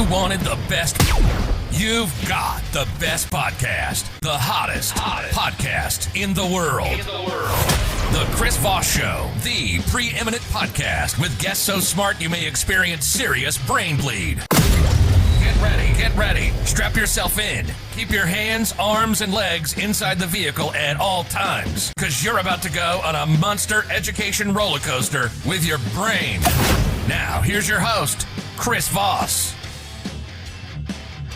You wanted the best. You've got the best podcast. The hottest podcast in the world. The Chris Voss Show, the preeminent podcast with guests so smart you may experience serious brain bleed. Get ready. Strap yourself in. Keep your hands, arms, and legs inside the vehicle at all times, because you're about to go on a monster education roller coaster with your brain. Now, here's your host, Chris Voss.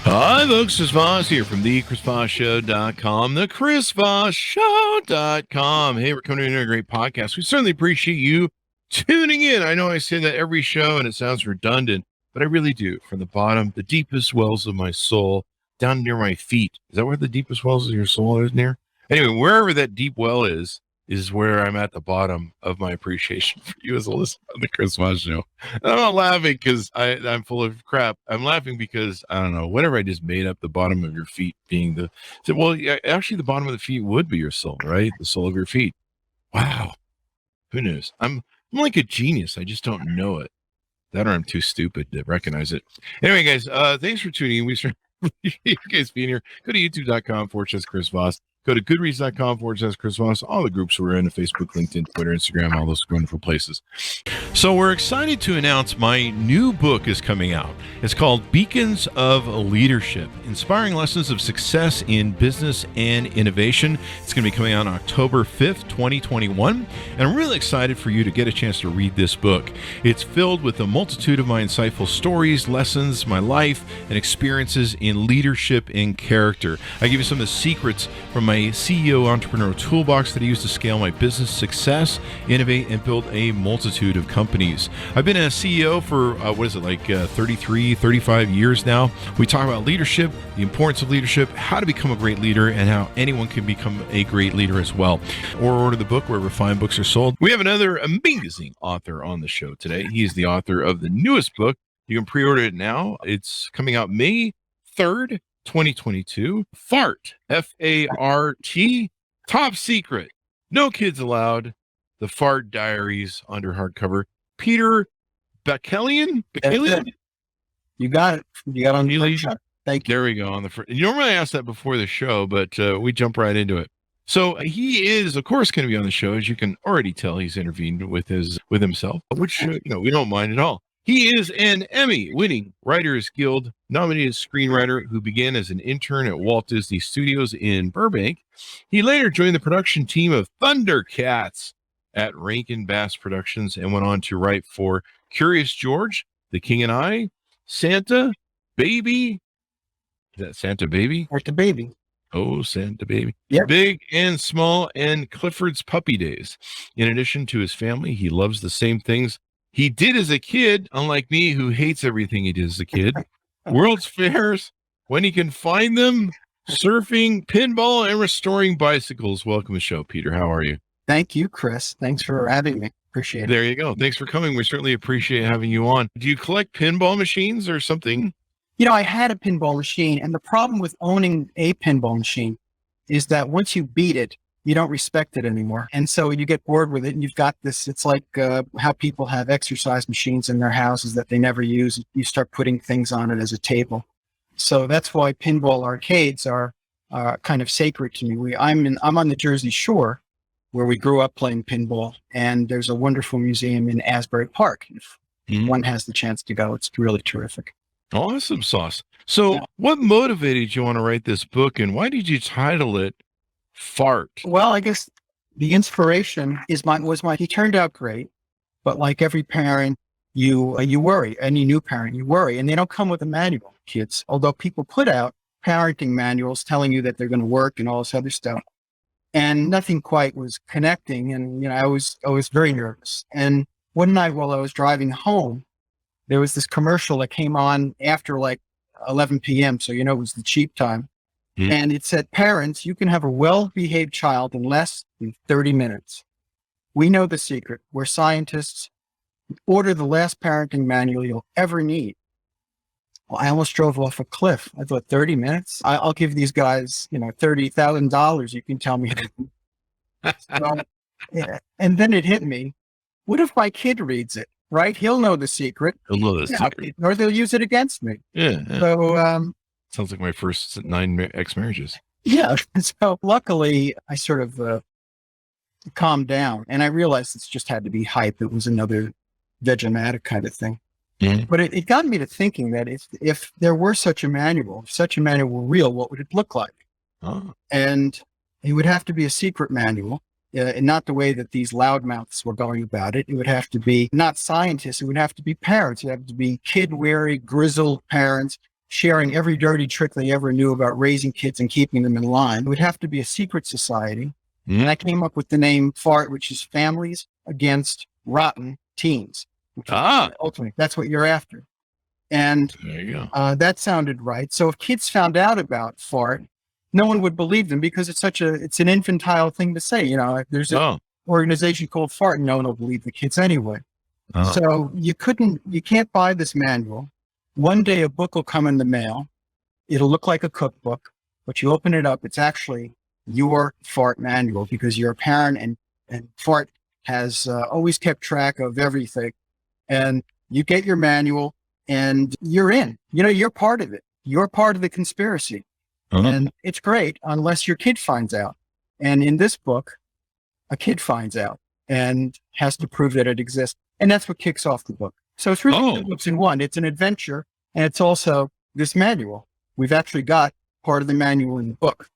Hi, folks. Chris Voss here from the ChrisVossShow.com, the ChrisVossShow.com. Hey, we're coming into a great podcast. We certainly appreciate you tuning in. I know I say that every show, and it sounds redundant, but I really do. From the bottom, the deepest wells of my soul, down near my feet. Is that where the deepest wells of your soul is near? Anyway, wherever that deep well is where I'm at the bottom of my appreciation for you as a listener on the Chris Voss Show. And I'm not laughing because I'm full of crap. I'm laughing because, I don't know, whatever I just made up, the bottom of your feet being the... Well, actually, the bottom of the feet would be your soul, right? The sole of your feet. Wow. Who knows? I'm like a genius. I just don't know it. That or I'm too stupid to recognize it. Anyway, guys, thanks for tuning in. We certainly appreciate you guys being here. Go to youtube.com/Chris Voss. Go to goodreads.com/Chris Voss. All the groups we're in, Facebook, LinkedIn, Twitter, Instagram, all those wonderful places. So we're excited to announce my new book is coming out. It's called Beacons of Leadership, Inspiring Lessons of Success in Business and Innovation. It's going to be coming out on October 5th, 2021. And I'm really excited for you to get a chance to read this book. It's filled with a multitude of my insightful stories, lessons, my life, and experiences in leadership and character. I give you some of the secrets from my CEO entrepreneurial toolbox that I use to scale my business success, innovate, and build a multitude of companies. I've been a CEO for, 33, 35 years now. We talk about leadership, the importance of leadership, how to become a great leader, and how anyone can become a great leader as well. Or order the book wherever fine books are sold. We have another amazing author on the show today. He is the author of the newest book. You can pre-order it now. It's coming out May 3rd, 2022. F.A.R.T, F-A.R.T, top secret, no kids allowed, the F.A.R.T Diaries under hardcover. Peter Bakalian? You got it. You got on the front shot. Thank you. There we go. On the front. You normally ask that before the show, but we jump right into it. So he is, of course, going to be on the show. As you can already tell, he's intervened with himself, which we don't mind at all. He is an Emmy-winning Writers Guild nominated screenwriter who began as an intern at Walt Disney Studios in Burbank. He later joined the production team of Thundercats at Rankin Bass Productions and went on to write for Curious George, The King and I, Santa Baby. Is that Santa Baby? Santa Baby. Oh, Santa Baby. Yep. Big and Small, and Clifford's Puppy Days. In addition to his family, he loves the same things he did as a kid, unlike me, who hates everything he did as a kid. World's fairs, when he can find them, surfing, pinball, and restoring bicycles. Welcome to the show, Peter. How are you? Thank you, Chris. Thanks for having me. Appreciate it. There you go. Thanks for coming. We certainly appreciate having you on. Do you collect pinball machines or something? You know, I had a pinball machine, and the problem with owning a pinball machine is that once you beat it, you don't respect it anymore. And so you get bored with it, and you've got this, it's like how people have exercise machines in their houses that they never use. You start putting things on it as a table. So that's why pinball arcades are kind of sacred to me. I'm on the Jersey Shore where we grew up playing pinball, and there's a wonderful museum in Asbury Park. If one has the chance to go, it's really terrific. Awesome sauce. So what motivated you want to write this book, and why did you title it F.A.R.T? Well, I guess the inspiration he turned out great, but like every parent, you worry. Any new parent, you worry, and they don't come with a manual, kids. Although people put out parenting manuals telling you that they're going to work and all this other stuff, and nothing quite was connecting. And I was very nervous. And one night while I was driving home, there was this commercial that came on after like 11 p.m. So it was the cheap time. And it said, parents, you can have a well-behaved child in less than 30 minutes. We know the secret. We're scientists. Order the last parenting manual you'll ever need. Well, I almost drove off a cliff. I thought 30 minutes? I'll give these guys, $30,000. You can tell me. So, yeah. And then it hit me. What if my kid reads it right? He'll know the secret. I love this. Yeah, or they'll use it against me. Yeah. So, Sounds like my first 9 ex-marriages. yeah. So luckily I sort of calmed down and I realized this just had to be hype. It was another Vegematic kind of thing. Mhm. But it got me to thinking that if there were such a manual, if such a manual were real, what would it look like? Oh. And it would have to be a secret manual, and not the way that these loudmouths were going about it. It would have to be not scientists. It would have to be parents. It would have to be kid-weary, grizzled parents sharing every dirty trick they ever knew about raising kids and keeping them in line. It would have to be a secret society. Mhm. And I came up with the name F.A.R.T, which is Families Against Rotten Teens. Which is ultimately, that's what you're after. And There you go. that sounded right. So if kids found out about F.A.R.T, no one would believe them because it's an infantile thing to say. You know, if there's an organization called F.A.R.T, no one will believe the kids anyway. Oh. So you can't buy this manual. One day a book will come in the mail. It'll look like a cookbook, but you open it up, it's actually your F.A.R.T manual because you're a parent and F.A.R.T has always kept track of everything. And you get your manual and you're in. You know, you're part of it. You're part of the conspiracy. And it's great unless your kid finds out. And in this book, a kid finds out and has to prove that it exists. And that's what kicks off the book. So it's really two books in one. It's an adventure and it's also this manual. We've actually got part of the manual in the book.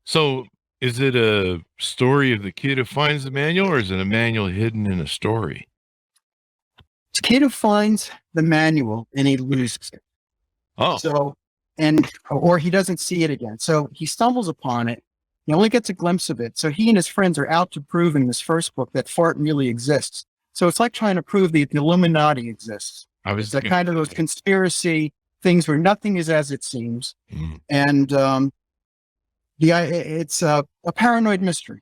So is it a story of the kid who finds the manual or is it a manual hidden in a story? It's a kid who finds the manual and he loses it. Oh. So, or he doesn't see it again. So he stumbles upon it. He only gets a glimpse of it. So he and his friends are out to prove in this first book that F.A.R.T really exists. So it's like trying to prove the Illuminati exists. It's that kind of those conspiracy things where nothing is as it seems. Mm. And it's a paranoid mystery.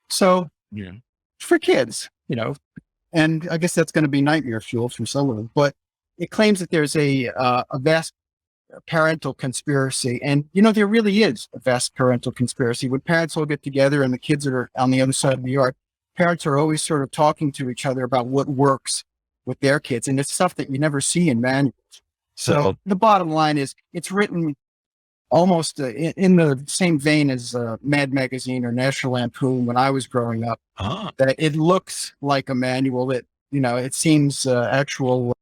So Yeah. for kids, you know, and I guess that's going to be nightmare fuel for some of them, but it claims that there's a vast parental conspiracy. And, you know, there really is a vast parental conspiracy. When parents all get together and the kids are on the other side of the yard, parents are always sort of talking to each other about what works with their kids. And it's stuff that you never see in manuals. So the bottom line is it's written almost in the same vein as Mad Magazine or National Lampoon when I was growing up, that it looks like a manual. It, you know, it seems actual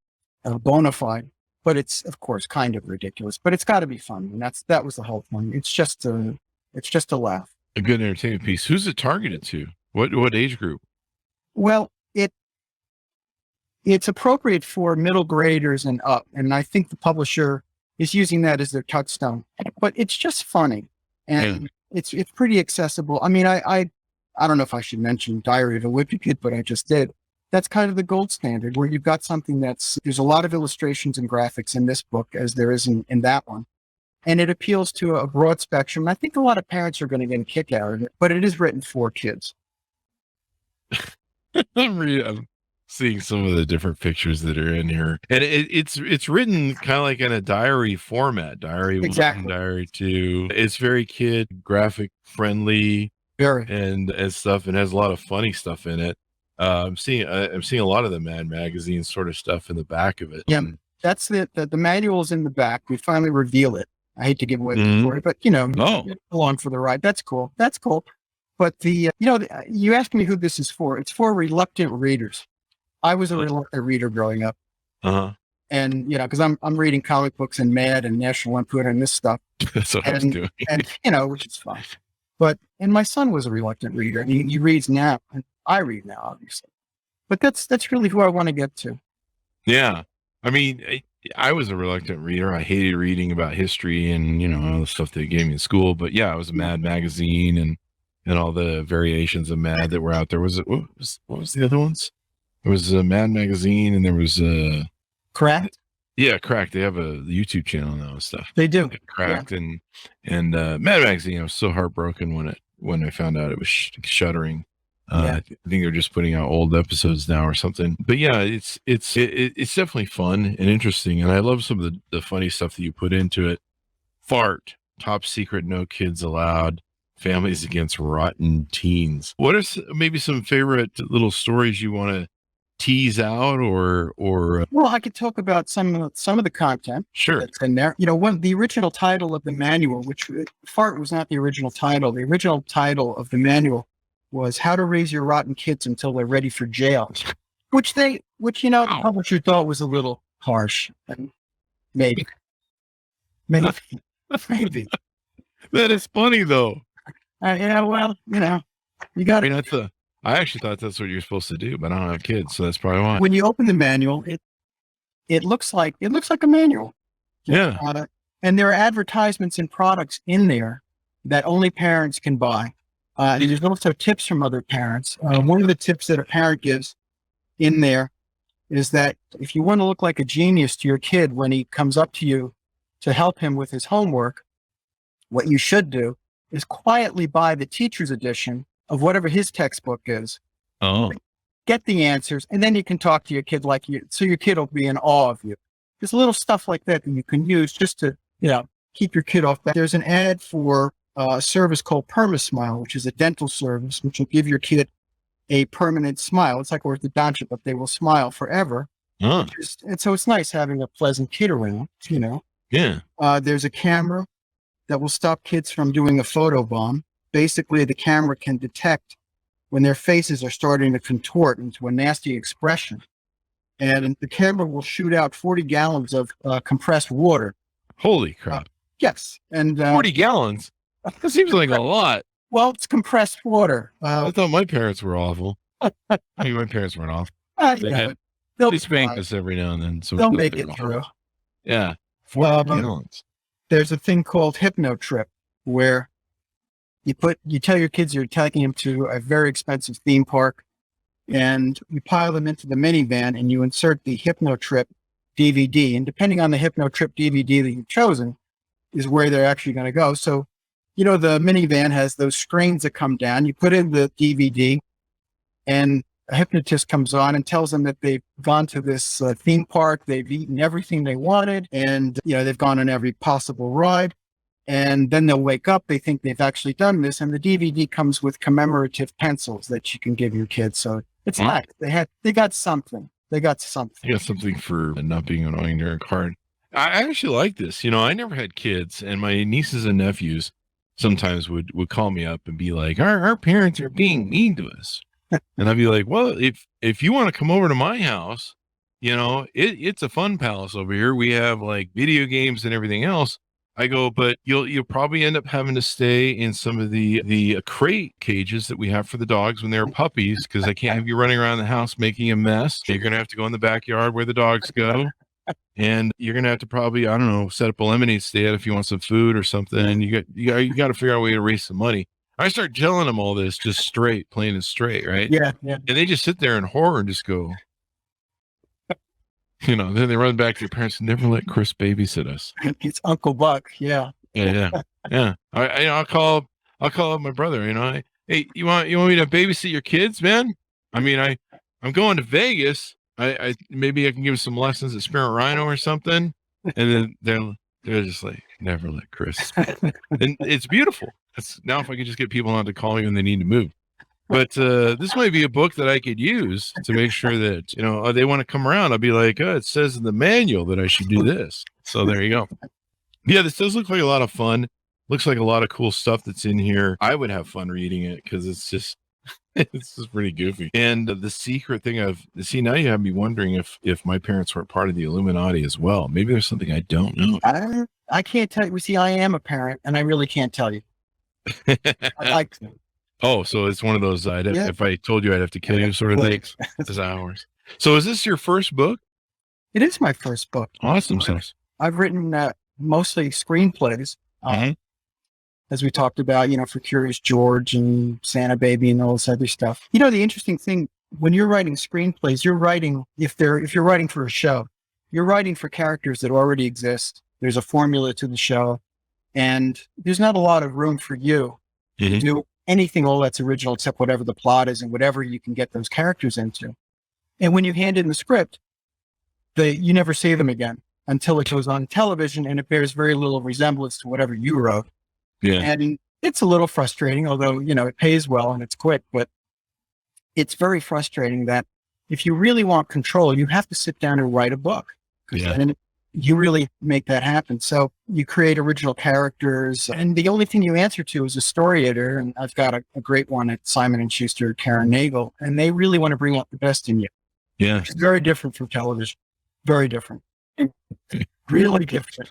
bona fide, but it's of course kind of ridiculous, but it's got to be fun. And that was the whole point. It's just a laugh. A good entertainment piece. Who's it targeted to? What age group? Well, it's appropriate for middle graders and up. And I think the publisher is using that as their touchstone, but it's just funny. And it's pretty accessible. I mean, I don't know if I should mention Diary of a Wimpy Kid, but I just did. That's kind of the gold standard where you've got something there's a lot of illustrations and graphics in this book as there is in that one. And it appeals to a broad spectrum. I think a lot of parents are going to get a kick out of it, but it is written for kids. I'm seeing some of the different pictures that are in here, and it's written kind of like in a diary format. Diary 1, Diary 2. It's very kid graphic friendly, and stuff, and has a lot of funny stuff in it. I'm seeing a lot of the Mad Magazine sort of stuff in the back of it. Yeah, that's the manual's in the back. We finally reveal it. I hate to give away the story, but you know, along for the ride. That's cool. That's cool. But you asked me who this is for. It's for reluctant readers. I was a reluctant reader growing up. And, you know, because I'm reading comic books and Mad and National Lampoon and this stuff. That's what I was doing. And, you know, which is fine. And my son was a reluctant reader. He reads now. And I read now, obviously. But that's really who I want to get to. Yeah. I mean, I was a reluctant reader. I hated reading about history and, you know, all the stuff they gave me in school. But yeah, I was a Mad Magazine and all the variations of Mad that were out there. What was the other ones? There was a Mad Magazine and there was Cracked? Yeah, Cracked. They have a YouTube channel now and stuff. They do. Cracked and Mad Magazine. I was so heartbroken when I found out it was shuttering. I think they're just putting out old episodes now or something. But yeah, it's definitely fun and interesting, and I love some of the funny stuff that you put into it. F.A.R.T, top secret, no kids allowed. Families against rotten teens. What are maybe some favorite little stories you want to tease out or Well, I could talk about some of the content sure. that's in there. The original title of the manual, which F.A.R.T was not the original title. The original title of the manual was How to Raise Your Rotten Kids Until They're Ready for Jail, which the publisher thought was a little harsh. Maybe. That is funny though. You got it. I actually thought that's what you're supposed to do, but I don't have kids, so that's probably why. When you open the manual, it looks like a manual. Yeah. And there are advertisements and products in there that only parents can buy. There's also tips from other parents. One of the tips that a parent gives in there is that if you want to look like a genius to your kid when he comes up to you to help him with his homework, what you should do is quietly buy the teacher's edition of whatever his textbook is. Oh. Get the answers, and then you can talk to your kid so your kid will be in awe of you. There's little stuff like that you can use just to, keep your kid off. There's an ad for a service called PermaSmile, which is a dental service, which will give your kid a permanent smile. It's like orthodontia, but they will smile forever. Oh. And so it's nice having a pleasant kid around, Yeah. There's a camera that will stop kids from doing a photobomb. Basically, the camera can detect when their faces are starting to contort into a nasty expression. And the camera will shoot out 40 gallons of compressed water. Holy crap. Yes. And 40 gallons? That seems like a lot. Well, it's compressed water. I thought my parents were awful. I mean, my parents weren't awful. They spank us every now and then. So they'll make it through. Yeah. 40 gallons. There's a thing called HypnoTrip where you tell your kids you're taking them to a very expensive theme park, and you pile them into the minivan and you insert the HypnoTrip DVD. And depending on the HypnoTrip DVD that you've chosen is where they're actually going to go. So, the minivan has those screens that come down. You put in the DVD and a hypnotist comes on and tells them that they've gone to this theme park. They've eaten everything they wanted, and, they've gone on every possible ride. And then they'll wake up. They think they've actually done this. And the DVD comes with commemorative pencils that you can give your kids. So it's nice. They got something. They got something for not being annoying during a card. I actually like this. I never had kids, and my nieces and nephews sometimes would call me up and be like, our parents are being mean to us. And I'd be like, well, if you want to come over to my house, it's a fun palace over here. We have like video games and everything else. I go, but you'll probably end up having to stay in some of the crate cages that we have for the dogs when they're puppies, because I can't have you running around the house making a mess. You're going to have to go in the backyard where the dogs go. And you're going to have to probably, I don't know, set up a lemonade stand if you want some food or something. And you got to figure out a way to raise some money. I start telling them all this just straight, plain and straight, right? Yeah. And they just sit there in horror and just go, then they run back to their parents and never let Chris babysit us. It's Uncle Buck. Yeah. Yeah. I'll call up my brother, hey, you want me to babysit your kids, man? I mean, I'm going to Vegas. I maybe I can give some lessons at Spirit Rhino or something. And then they're just like, never let Chris. And it's beautiful. Now if I could just get people on to call you when they need to move. But this might be a book that I could use to make sure that, they want to come around. I'll be like, it says in the manual that I should do this. So there you go. Yeah, this does look like a lot of fun. Looks like a lot of cool stuff that's in here. I would have fun reading it because it's just pretty goofy. And the secret thing now you have me wondering if my parents were part of the Illuminati as well. Maybe there's something I don't know. I can't tell you. See, I am a parent and I really can't tell you. I like to. Oh, so it's one of those, if I told you I'd have to kill you sort of things. It's ours. So is this your first book? It is my first book. Awesome sauce. I've written mostly screenplays, as we talked about, for Curious George and Santa Baby and all this other stuff. The interesting thing, when you're writing screenplays, you're writing, if you're writing for a show, you're writing for characters that already exist. There's a formula to the show, and there's not a lot of room for you to do anything all that's original except whatever the plot is and whatever you can get those characters into. And when you hand in the script, you never see them again until it goes on television, and it bears very little resemblance to whatever you wrote. Yeah. And it's a little frustrating, although, it pays well and it's quick, but it's very frustrating that, if you really want control, you have to sit down and write a book. Yeah. And you really make that happen. So you create original characters, and the only thing you answer to is a story editor. And I've got a great one at Simon & Schuster, Karen Nagel, and they really want to bring out the best in you. Yeah. Which is very different from television. Very different. Really different.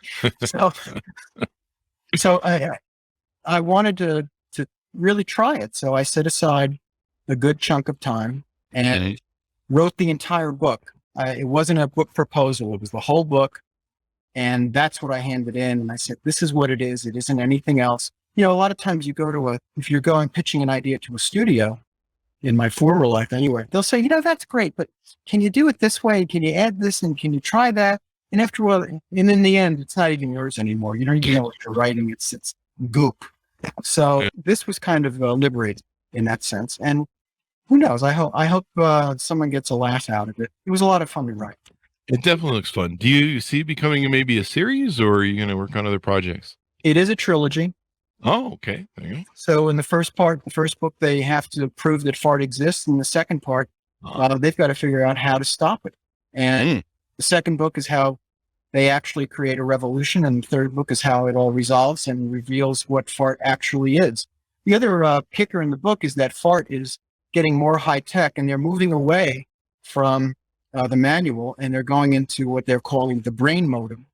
So I wanted to really try it. So I set aside a good chunk of time and wrote the entire book. It wasn't a book proposal. It was the whole book. And that's what I handed in. And I said, this is what it is. It isn't anything else. You know, a lot of times you go to if you're going pitching an idea to a studio, in my former life anyway, they'll say, you know, that's great, but can you do it this way? Can you add this? And can you try that? And after a while, and in the end, it's not even yours anymore. You don't even know what you're writing. It's goop. So this was kind of liberating in that sense. And who knows? I hope someone gets a laugh out of it. It was a lot of fun to write. It definitely looks fun. Do you see it becoming maybe a series, or are you going to work on other projects? It is a trilogy. Oh, okay. There you go. So in the first book, they have to prove that F.A.R.T exists. In the second part, they've got to figure out how to stop it. And the second book is how they actually create a revolution. And the third book is how it all resolves and reveals what F.A.R.T actually is. The other kicker in the book is that F.A.R.T is getting more high tech, and they're moving away from the manual, and they're going into what they're calling the brain modem.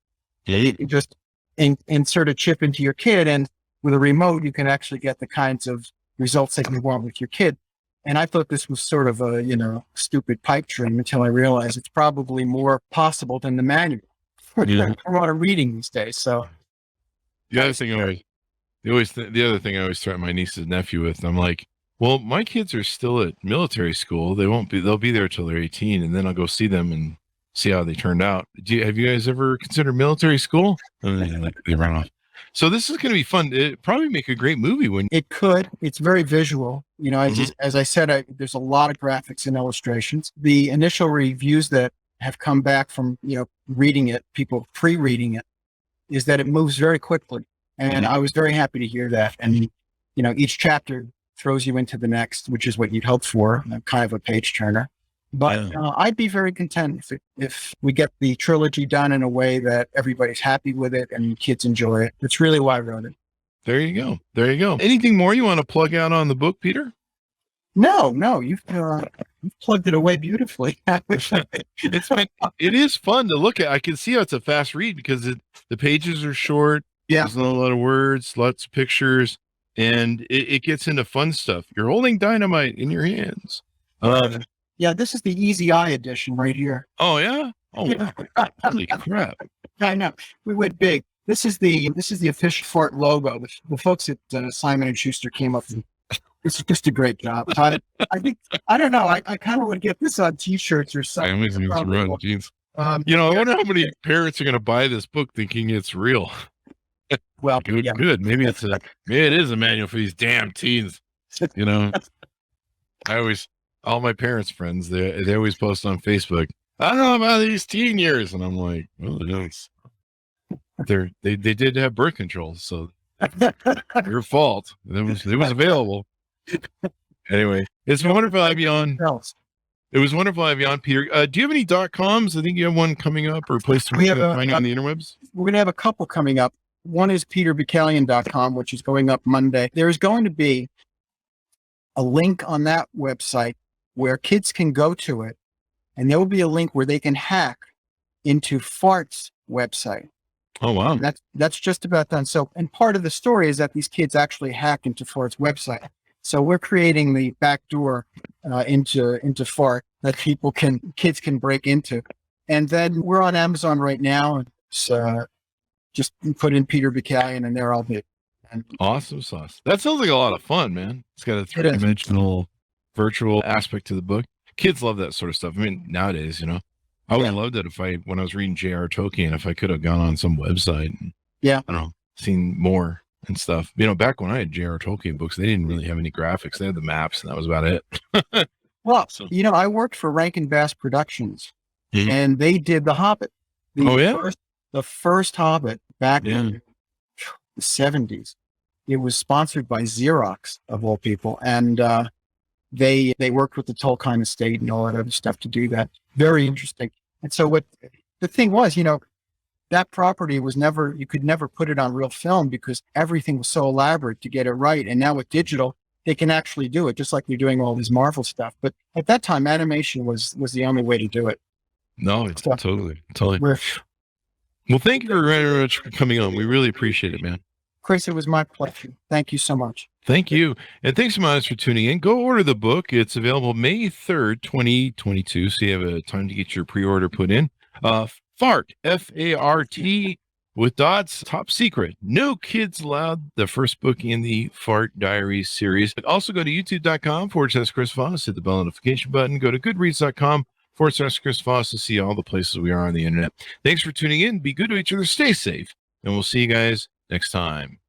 You just insert a chip into your kid, and with a remote, you can actually get the kinds of results that you want with your kid. And I thought this was sort of a, stupid pipe dream until I realized it's probably more possible than the manual. Yeah. A lot of reading these days. So the other thing I always threaten my niece and nephew with, I'm like, well, my kids are still at military school. They'll be there till they're 18, and then I'll go see them and see how they turned out. Have you guys ever considered military school? And they run off. So this is going to be fun. It'd probably make a great movie when it could. It's very visual. As I said, there's a lot of graphics and illustrations. The initial reviews that have come back from, reading it, people pre-reading it, is that it moves very quickly. And I was very happy to hear that. And, each chapter throws you into the next, which is what you'd hope for, kind of a page turner. But I'd be very content if we get the trilogy done in a way that everybody's happy with it and kids enjoy it. It's really why I wrote it. There you go. Anything more you want to plug out on the book, Peter? No, you've plugged it away beautifully. It is fun to look at. I can see how it's a fast read because the pages are short. Yeah. There's not a lot of words, lots of pictures, and it gets into fun stuff. You're holding dynamite in your hands. Yeah, this is the Easy Eye edition right here. Oh yeah. Oh, holy crap! I know. We went big. This is the official F.A.R.T logo. The folks at Simon & Schuster came up with. It's just a great job. I don't know. I kind of would get this on T-shirts or something. Jeans. I wonder how many parents are going to buy this book thinking it's real. Well, good. Maybe it is a manual for these damn teens. All my parents' friends, they always post on Facebook, I don't know about these teen years, and I'm like, well, they did have birth control, so your fault. It was available. Anyway, it's wonderful to have you on. It was wonderful to have you on, Peter. Do you have any .coms? I think you have one coming up, or a place to find you on the interwebs. We're going to have a couple coming up. One is peterbakalian.com, which is going up Monday. There's going to be a link on that website where kids can go to it, and there will be a link where they can hack into F.A.R.T's website. Oh, wow. And that's just about done. So, and part of the story is that these kids actually hack into F.A.R.T's website. So we're creating the back door into F.A.R.T that kids can break into. And then we're on Amazon right now. So just put in Peter Bakalian and there I'll be. Awesome sauce. That sounds like a lot of fun, man. It's got a three-dimensional virtual aspect to the book. Kids love that sort of stuff. I mean, nowadays, I would have loved it when I was reading J.R. Tolkien, if I could have gone on some website and, I don't know, seen more and stuff. Back when I had J.R. Tolkien books, they didn't really have any graphics. They had the maps, and that was about it. Well, I worked for Rankin Bass Productions, and they did The Hobbit. The first Hobbit back in the 70s. It was sponsored by Xerox, of all people, and They worked with the Tolkien estate and all that other stuff to do that. Very interesting. And so what the thing was, that property was you could never put it on real film because everything was so elaborate to get it right. And now with digital, they can actually do it, just like they're doing all this Marvel stuff. But at that time, animation was the only way to do it. No, it's So, totally. Well, Thank you very much for coming on. We really appreciate it, man. Chris, it was my pleasure. Thank you so much. Thank you. And thanks so much for tuning in. Go order the book. It's available May 3rd, 2022. So you have time to get your pre-order put in. F.A.R.T, F-A-R-T with dots, top secret. No kids allowed. The first book in the F.A.R.T Diaries series. Also go to youtube.com/Chris Voss. Hit the bell notification button. Go to goodreads.com/Chris Voss to see all the places we are on the internet. Thanks for tuning in. Be good to each other. Stay safe. And we'll see you guys next time.